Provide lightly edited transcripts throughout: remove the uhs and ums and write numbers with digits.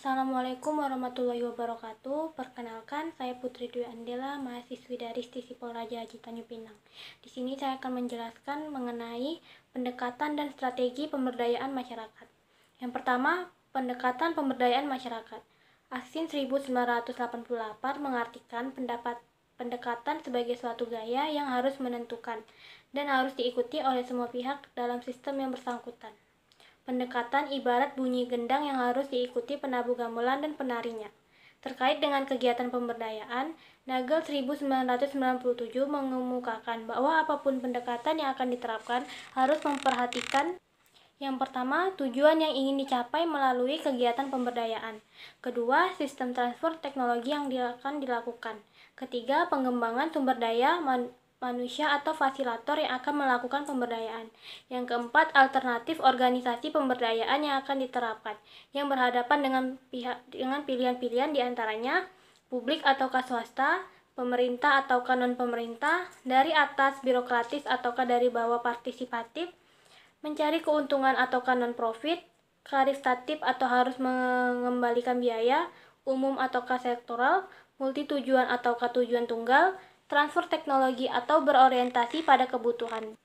Assalamualaikum warahmatullahi wabarakatuh. Perkenalkan, saya Putri Dwi Andela, mahasiswi dari Stisipol Raja Haji Tanjung Pinang. Di sini saya akan menjelaskan mengenai pendekatan dan strategi pemberdayaan masyarakat. Yang pertama, pendekatan pemberdayaan masyarakat. Aksin 1988 mengartikan pendekatan sebagai suatu gaya yang harus menentukan dan harus diikuti oleh semua pihak dalam sistem yang bersangkutan. Pendekatan ibarat bunyi gendang yang harus diikuti penabuh gamelan dan penarinya. Terkait dengan kegiatan pemberdayaan, Nagel 1997 mengemukakan bahwa apapun pendekatan yang akan diterapkan harus memperhatikan yang pertama, tujuan yang ingin dicapai melalui kegiatan pemberdayaan. Kedua, sistem transfer teknologi yang akan dilakukan. Ketiga, pengembangan sumber daya manusia atau fasilitator yang akan melakukan pemberdayaan. Yang keempat, alternatif organisasi pemberdayaan yang akan diterapkan, yang berhadapan dengan pilihan-pilihan diantaranya publik ataukah swasta, pemerintah ataukah non-pemerintah, dari atas birokratis ataukah dari bawah partisipatif, mencari keuntungan ataukah non-profit, karitatif atau harus mengembalikan biaya, umum ataukah sektoral, multitujuan ataukah tujuan tunggal, transfer teknologi atau berorientasi pada kebutuhan.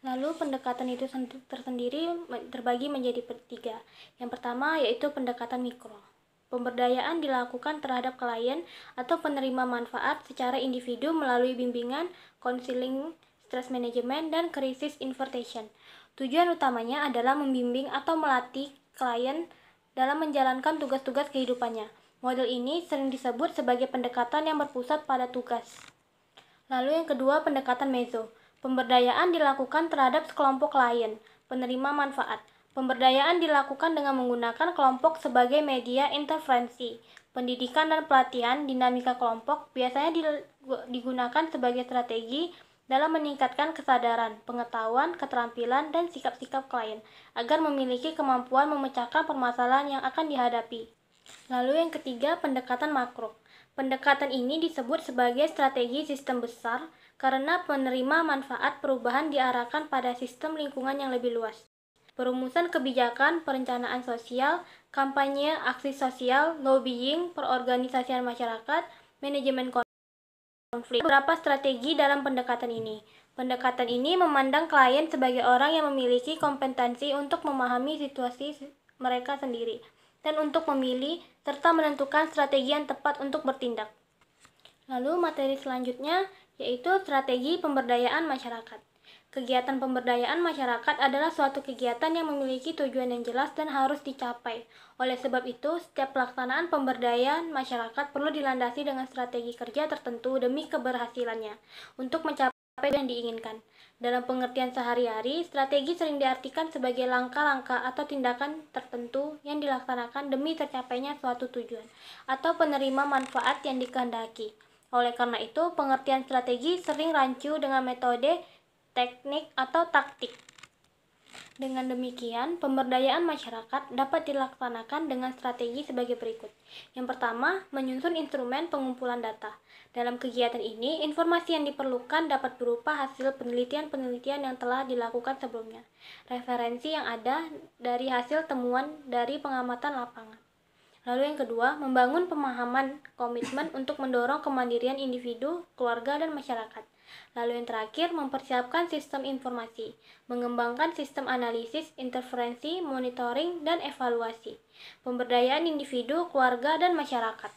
Lalu pendekatan itu tersendiri terbagi menjadi tiga. Yang pertama yaitu pendekatan mikro. Pemberdayaan dilakukan terhadap klien atau penerima manfaat secara individu melalui bimbingan, konseling, stress management, dan krisis intervention. Tujuan utamanya adalah membimbing atau melatih klien dalam menjalankan tugas-tugas kehidupannya. Model ini sering disebut sebagai pendekatan yang berpusat pada tugas. Lalu yang kedua, pendekatan meso. Pemberdayaan dilakukan terhadap sekelompok klien, penerima manfaat. Pemberdayaan dilakukan dengan menggunakan kelompok sebagai media intervensi. Pendidikan dan pelatihan dinamika kelompok biasanya digunakan sebagai strategi dalam meningkatkan kesadaran, pengetahuan, keterampilan, dan sikap-sikap klien agar memiliki kemampuan memecahkan permasalahan yang akan dihadapi. Lalu yang ketiga, pendekatan makro. Pendekatan ini disebut sebagai strategi sistem besar karena penerima manfaat perubahan diarahkan pada sistem lingkungan yang lebih luas. Perumusan kebijakan, perencanaan sosial, kampanye, aksi sosial, lobbying, perorganisasian masyarakat, manajemen konflik. Beberapa strategi dalam pendekatan ini. Pendekatan ini memandang klien sebagai orang yang memiliki kompetensi untuk memahami situasi mereka sendiri dan untuk memilih serta menentukan strategi yang tepat untuk bertindak. Lalu materi selanjutnya yaitu strategi pemberdayaan masyarakat. Kegiatan pemberdayaan masyarakat adalah suatu kegiatan yang memiliki tujuan yang jelas dan harus dicapai. Oleh sebab itu, setiap pelaksanaan pemberdayaan masyarakat perlu dilandasi dengan strategi kerja tertentu demi keberhasilannya untuk mencapai yang diinginkan. Dalam pengertian sehari-hari, strategi sering diartikan sebagai langkah-langkah atau tindakan tertentu yang dilaksanakan demi tercapainya suatu tujuan atau penerima manfaat yang dikehendaki. Oleh karena itu, pengertian strategi sering rancu dengan metode, teknik, atau taktik. Dengan demikian, pemberdayaan masyarakat dapat dilaksanakan dengan strategi sebagai berikut. Yang pertama, menyusun instrumen pengumpulan data. Dalam kegiatan ini, informasi yang diperlukan dapat berupa hasil penelitian-penelitian yang telah dilakukan sebelumnya, referensi yang ada dari hasil temuan dari pengamatan lapangan. Lalu yang kedua, membangun pemahaman komitmen untuk mendorong kemandirian individu, keluarga, dan masyarakat. Lalu yang terakhir, mempersiapkan sistem informasi, mengembangkan sistem analisis, interferensi, monitoring, dan evaluasi, pemberdayaan individu, keluarga, dan masyarakat.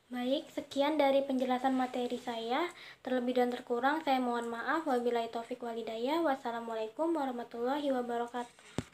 Baik, sekian dari penjelasan materi saya. Terlebih dan terkurang, saya mohon maaf. Wabillahi taufik walhidayah. Wassalamualaikum warahmatullahi wabarakatuh.